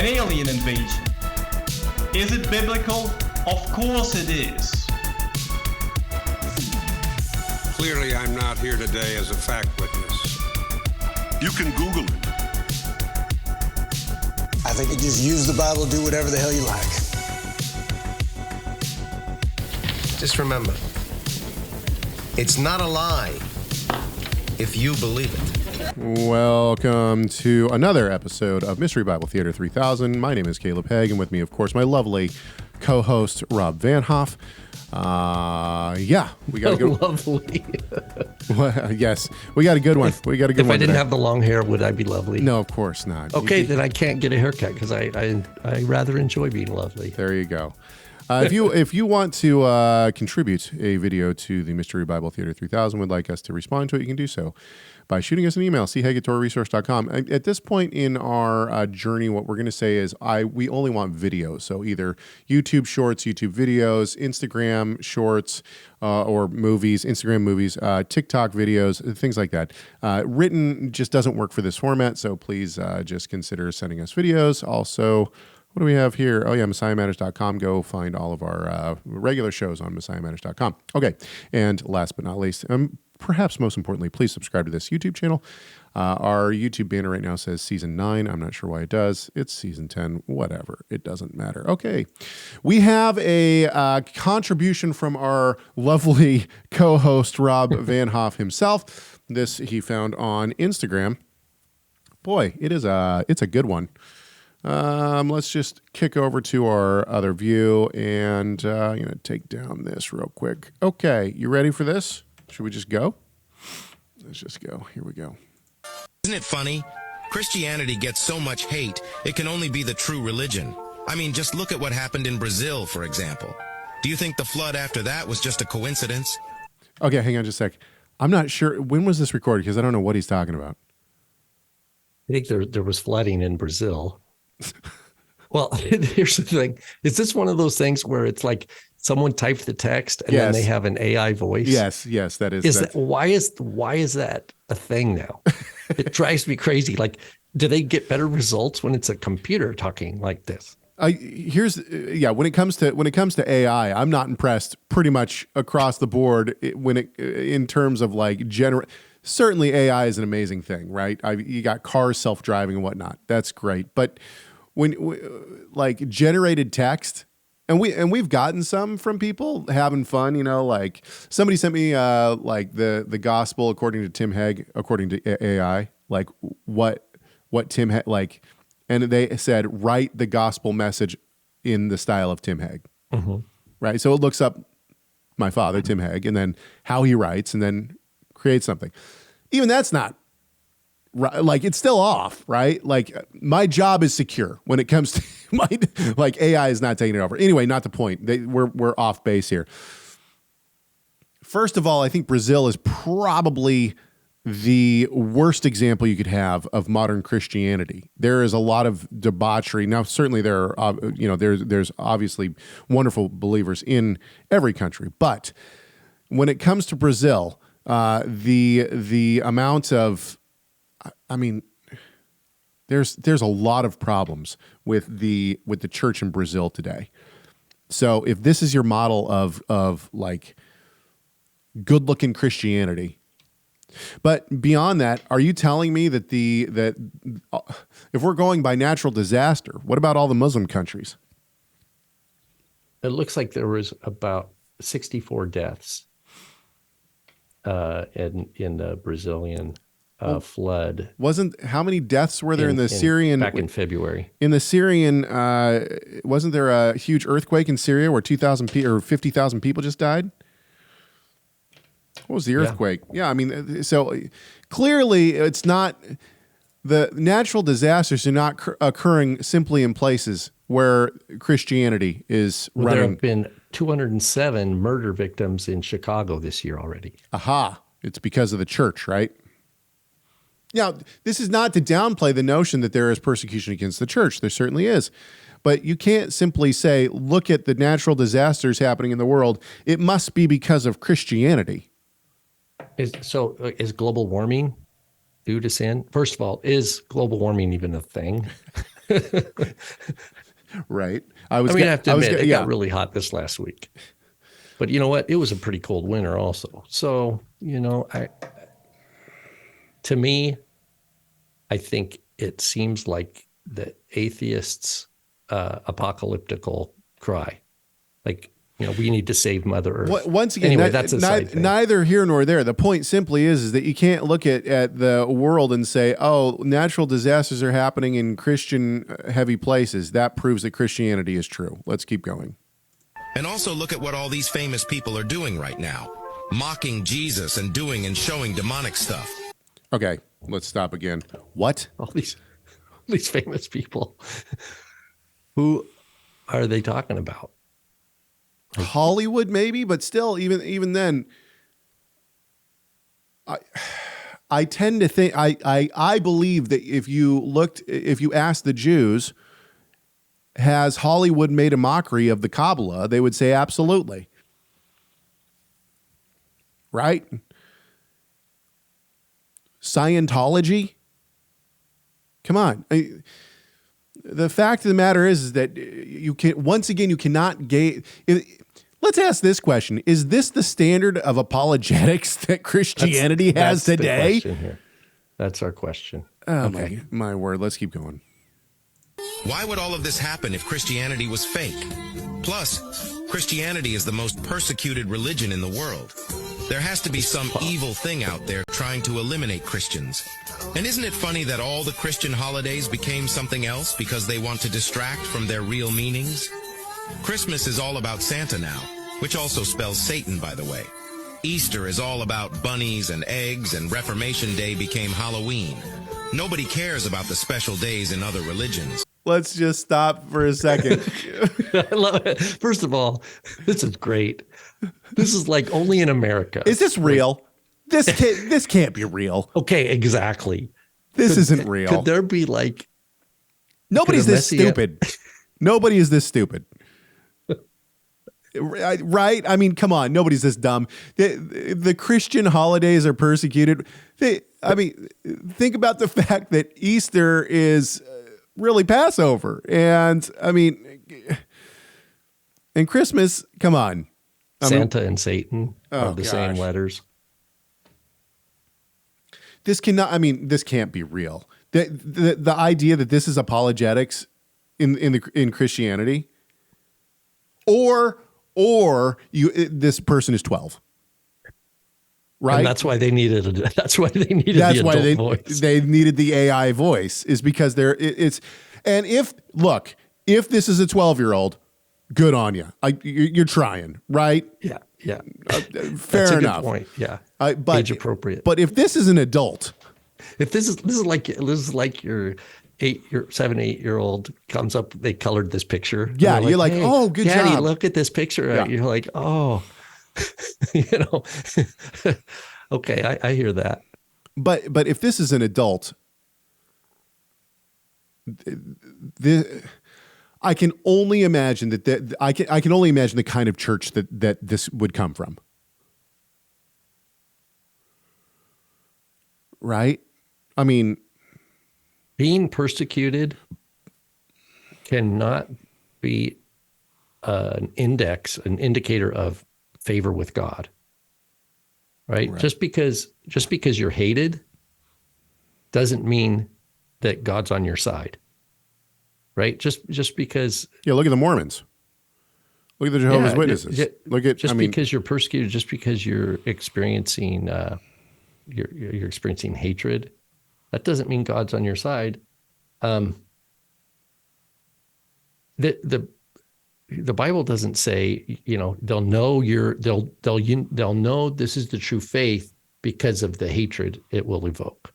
an alien invasion. Is it biblical? Of course it is. Clearly, I'm not here today as a fact witness. You can Google it. I think you just use the Bible, do whatever the hell you like. Just remember, it's not a lie if you believe it. Welcome to another episode of Mystery Bible Theater 3000. My name is Caleb Hegg, and with me, of course, my lovely co-host, Rob Vanhoff. We got a good lovely. Well, yes, we got a good one. We got a good one. If I didn't have the long hair, would I be lovely? No, of course not. Okay, then I can't get a haircut because I rather enjoy being lovely. There you go. If you want to contribute a video to the Mystery Bible Theater 3000, would like us to respond to it, you can do so by shooting us an email, chegg@TorahResource.com. At this point in our journey, what we're going to say is we only want videos. So either YouTube shorts, YouTube videos, Instagram shorts, or movies, Instagram movies, TikTok videos, things like that. Written just doesn't work for this format, so please just consider sending us videos. Also, what do we have here? Oh, yeah, MessiahMatters.com. Go find all of our regular shows on MessiahMatters.com. Okay, and last but not least, perhaps most importantly, please subscribe to this YouTube channel. Our YouTube banner right now says Season 9. I'm not sure why it does. It's Season 10. Whatever. It doesn't matter. Okay. We have a contribution from our lovely co-host, Rob Vanhoff himself. This he found on Instagram. Boy, it's a good one. Let's just kick over to our other view, and I'm going to take down this real quick. Okay, you ready for this? Should we just go? Let's just go. Here we go. Isn't it funny? Christianity gets so much hate, it can only be the true religion. I mean, just look at what happened in Brazil, for example. Do you think the flood after that was just a coincidence? Okay, hang on just a sec. I'm not sure. When was this recorded? Because I don't know what he's talking about. I think there was flooding in Brazil. Well, here's the thing. Is this one of those things where it's like someone typed the text and then they have an AI voice? Yes, that is. Why is that a thing now? It drives me crazy. Like, do they get better results when it's a computer talking like this? When it comes to AI, I'm not impressed pretty much across the board in terms of like certainly AI is an amazing thing, right? You got cars self-driving and whatnot. That's great. But when like generated text, and we've gotten some from people having fun, like somebody sent me like the gospel according to Tim Hegg, according to AI, like what Tim Hegg, like, and they said write the gospel message in the style of Tim Hegg, right? So it looks up my father, Tim Hegg, and then how he writes, and then create something. Even that's not right. Like, it's still off, right? Like, my job is secure when it comes to like AI is not taking it over. Anyway, not the point. We're off base here. First of all, I think Brazil is probably the worst example you could have of modern Christianity. There is a lot of debauchery. Now, certainly there are, there's obviously wonderful believers in every country, but when it comes to Brazil, the amount of, there's a lot of problems with the church in Brazil today. So if this is your model of like good looking Christianity, but beyond that, are you telling me that if we're going by natural disaster, what about all the Muslim countries? It looks like there was about 64 deaths in the Brazilian flood. How many deaths were there in the Syrian back in February? In the Syrian, wasn't there a huge earthquake in Syria where 2,000 or 50,000 people just died? What was the earthquake? Yeah, so clearly it's not, the natural disasters are not occurring simply in places where Christianity is running. There have been 207 murder victims in Chicago this year already. Aha. It's because of the church, right? Now, this is not to downplay the notion that there is persecution against the church. There certainly is. But you can't simply say, look at the natural disasters happening in the world. It must be because of Christianity. Is global warming due to sin? First of all, is global warming even a thing? Right. I have to admit, it got really hot this last week. But you know what? It was a pretty cold winter also. So, to me, I think it seems like the atheists' apocalyptical cry. Like, we need to save Mother Earth. Once again, anyway, that's a side thing. Neither here nor there. The point simply is that you can't look at the world and say, oh, natural disasters are happening in Christian heavy places. That proves that Christianity is true. Let's keep going. And also look at what all these famous people are doing right now. Mocking Jesus and doing and showing demonic stuff. Okay, let's stop again. What? All these famous people. Who are they talking about? Hollywood, maybe, but still, even then, I tend to think I believe that if you asked the Jews, has Hollywood made a mockery of the Kabbalah, they would say absolutely. Right? Scientology? Come on. The fact of the matter is that you cannot gauge. Let's ask this question. Is this the standard of apologetics that Christianity has today? The question here. That's our question. Oh, okay. My word. Let's keep going. Why would all of this happen if Christianity was fake? Plus, Christianity is the most persecuted religion in the world. There has to be some evil thing out there trying to eliminate Christians. And isn't it funny that all the Christian holidays became something else because they want to distract from their real meanings? Christmas is all about Santa now, which also spells Satan, by the way. Easter is all about bunnies and eggs, and Reformation Day became Halloween. Nobody cares about the special days in other religions. Let's just stop for a second. I love it. First of all, this is great. This is like only in America. Is this real? This can't be real. Okay, exactly. This isn't real. Could there be like... Nobody's this stupid. Nobody is this stupid. Right? I mean, come on. Nobody's this dumb. The Christian holidays are persecuted. Think about the fact that Easter is really Passover. And and Christmas, come on. Santa and Satan are the same letters. This can't be real. The idea that this is apologetics in Christianity, or this person is 12, right? And that's why they needed the adult voice. They needed the AI voice, is because and if this is a 12-year-old, good on you. You're trying, right? Yeah. Fair That's a enough. Good point. Yeah. But age appropriate. But if this is an adult, if this is like your 7, 8-year-old comes up, they colored this picture. Yeah, you're like, hey, oh, good Daddy, job. look at this picture. Yeah. You're like, oh, okay, I hear that. But if this is an adult, I can only imagine that I can only imagine the kind of church that this would come from. Right? I mean, being persecuted cannot be an indicator of favor with God. Right? Just because you're hated doesn't mean that God's on your side. Right? Just because. Yeah, look at the Mormons. Look at the Jehovah's Witnesses. Because you're persecuted, just because you're experiencing you're experiencing hatred, that doesn't mean God's on your side. The Bible doesn't say, they'll know they'll know this is the true faith because of the hatred it will evoke.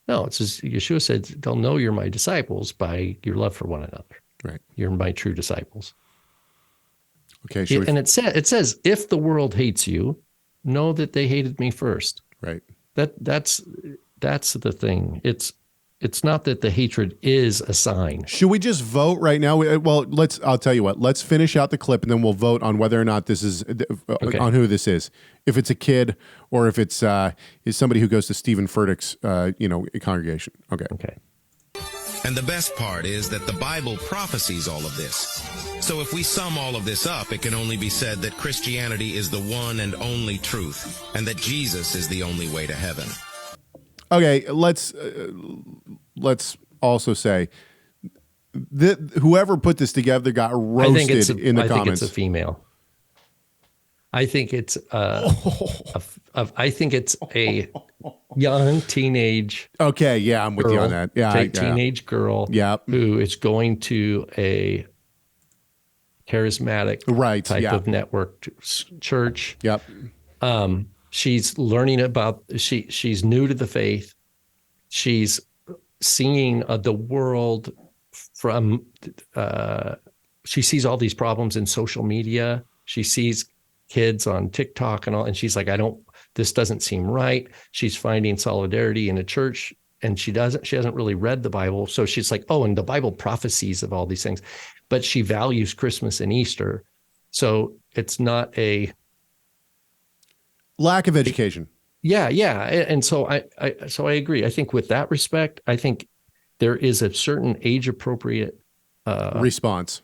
No, it says, Yeshua said, they'll know you're my disciples by your love for one another. Right. You're my true disciples. Okay. And it says, if the world hates you, know that they hated me first. Right. That's the thing. It's not that the hatred is a sign. Should we just vote right now? Well, I'll tell you what, let's finish out the clip and then we'll vote on whether or not this is on who this is. If it's a kid or if it's is somebody who goes to Stephen Furtick's congregation. Okay. And the best part is that the Bible prophesies all of this. So if we sum all of this up, it can only be said that Christianity is the one and only truth, and that Jesus is the only way to heaven. Okay, let's also say that whoever put this together got roasted in the comments. I think it's a female. I think it's I think it's a young teenage. Okay, yeah, I'm with you on that. Yeah, teenage girl. Who is going to a charismatic type of network church. Yep. She's learning about. She's new to the faith. She's seeing the world from. She sees all these problems in social media. She sees kids on TikTok and all, and she's like, this doesn't seem right. She's finding solidarity in a church, and she hasn't really read the Bible. So she's like, and the Bible prophecies of all these things, but she values Christmas and Easter. So it's not a lack of education. Yeah. And so I agree. I think with that respect, I think there is a certain age appropriate response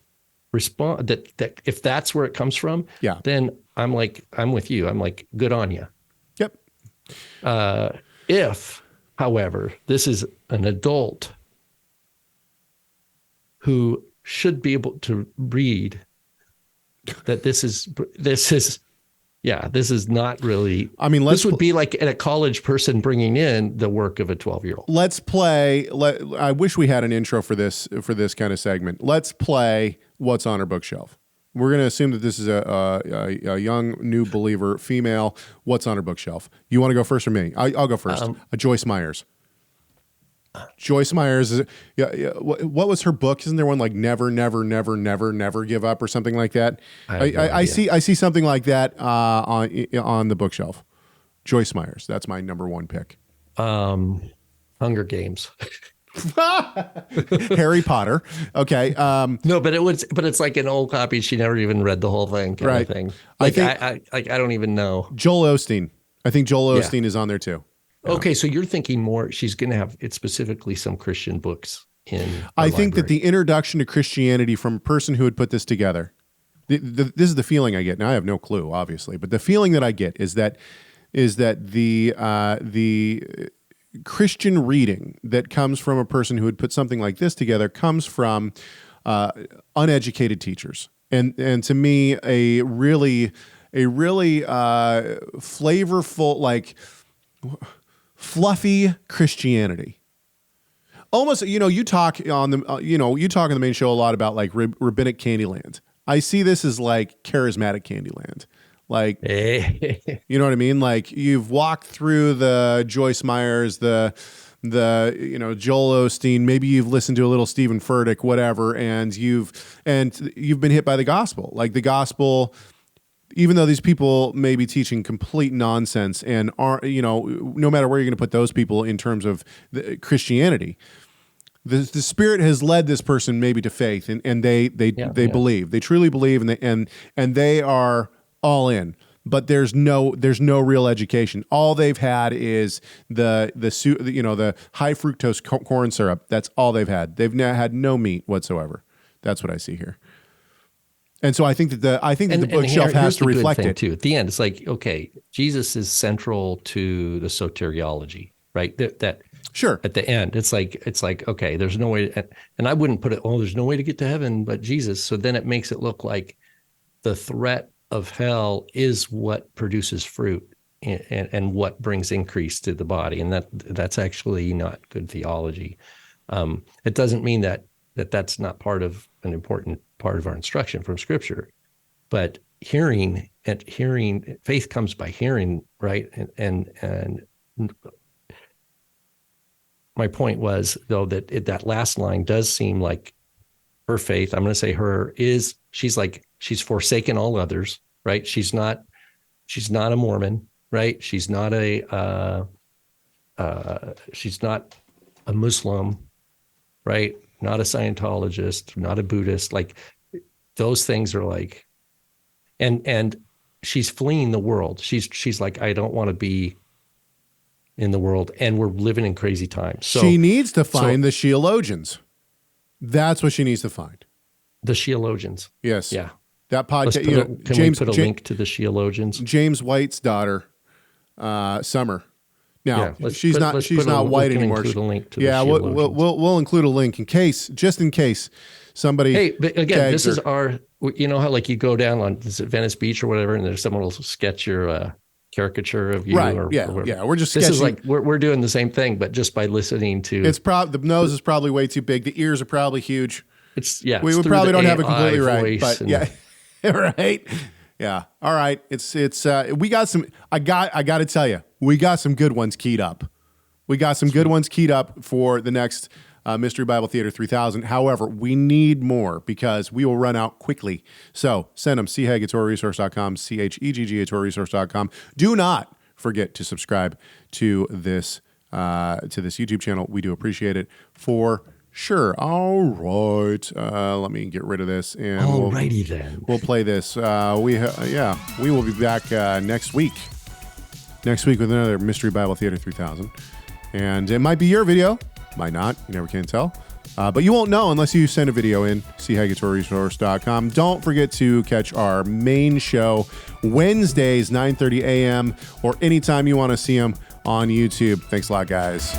that if that's where it comes from, then I'm with you. I'm like, good on you. Yep. If, however, this is an adult who should be able to read that this is not really. I mean, this would be like a college person bringing in the work of a 12-year-old. Let's play. I wish we had an intro for this kind of segment. Let's play What's on Her Bookshelf. We're going to assume that this is a young new believer, female. What's on her bookshelf? You want to go first or me? I'll go first. Joyce Myers. Joyce Myers is what was her book? Isn't there one like Never, Never, Never, Never, Never Give Up or something like that? I see something like that on the bookshelf. Joyce Myers. That's my number one pick. Hunger Games. Harry Potter. Okay. No, but it's like an old copy. She never even read the whole thing. Kind of thing. Like I don't even know. Joel Osteen. I think Joel Osteen is on there too. Okay, so you're thinking more. She's going to have specifically some Christian books in. I think that the introduction to Christianity from a person who would put this together. This is the feeling I get. Now I have no clue, obviously, but the feeling that I get is that the Christian reading that comes from a person who would put something like this together comes from uneducated teachers, and to me a really flavorful, like fluffy Christianity. Almost, you talk on the main show a lot about like rabbinic Candyland. I see this as like charismatic Candyland. Like, you know what I mean? Like you've walked through the Joyce Myers, the Joel Osteen, maybe you've listened to a little Stephen Furtick, whatever, and you've been hit by the gospel. Like the gospel, even though these people may be teaching complete nonsense and are, no matter where you're going to put those people in terms of Christianity, the Spirit has led this person maybe to faith, and they believe, they truly believe, and they are all in. But there's no real education. All they've had is the high fructose corn syrup. That's all they've had. They've had no meat whatsoever. That's what I see here. And so I think that the bookshelf has to reflect it too. At the end, it's like, okay, Jesus is central to the soteriology, right? That sure. At the end, it's like okay, there's no way, and I wouldn't put it. Oh, there's no way to get to heaven but Jesus. So then it makes it look like the threat of hell is what produces fruit and what brings increase to the body, and that's actually not good theology. It doesn't mean that's not part of an important part of our instruction from Scripture, but hearing, faith comes by hearing, right? And my point was though that last line does seem like her faith. I'm going to say she's forsaken all others, right? She's not a Mormon, right? She's not a Muslim, right? Not a Scientologist, not a Buddhist. Like those things are like, and she's fleeing the world. She's like, I don't want to be in the world, and we're living in crazy times. So she needs to find the theologians. That's what she needs to find. The Sheologians. Yes. Yeah. That podcast. Can we put a link to the Sheologians? James White's daughter, Summer. Now she's not white anymore. Include a link to we'll include a link just in case somebody. Hey, but again, this is our. You know how like you go down on Venice Beach or whatever, and there's someone will sketch your caricature of you, right? Or yeah. We're just. This sketching. is like we're doing the same thing, but just by listening to. It's the nose is probably way too big. The ears are probably huge. We probably don't have it completely right, but yeah, right. Yeah. All right. It's we got some. I got to tell you, we got some good ones keyed up. We got some good ones keyed up for the next Mystery Bible Theater 3000. However, we need more because we will run out quickly. So send them. Chegg at TorahResource.com. Chegg at TorahResource.com. Do not forget to subscribe to this YouTube channel. We do appreciate it for sure. All right. Let me get rid of this. And alrighty then. We'll play this. We will be back next week. Next week with another Mystery Bible Theater 3000. And it might be your video. Might not. You never can tell. But you won't know unless you send a video in. Chegg at TorahResource.com. Don't forget to catch our main show Wednesdays, 9:30 a.m. or anytime you want to see them on YouTube. Thanks a lot, guys.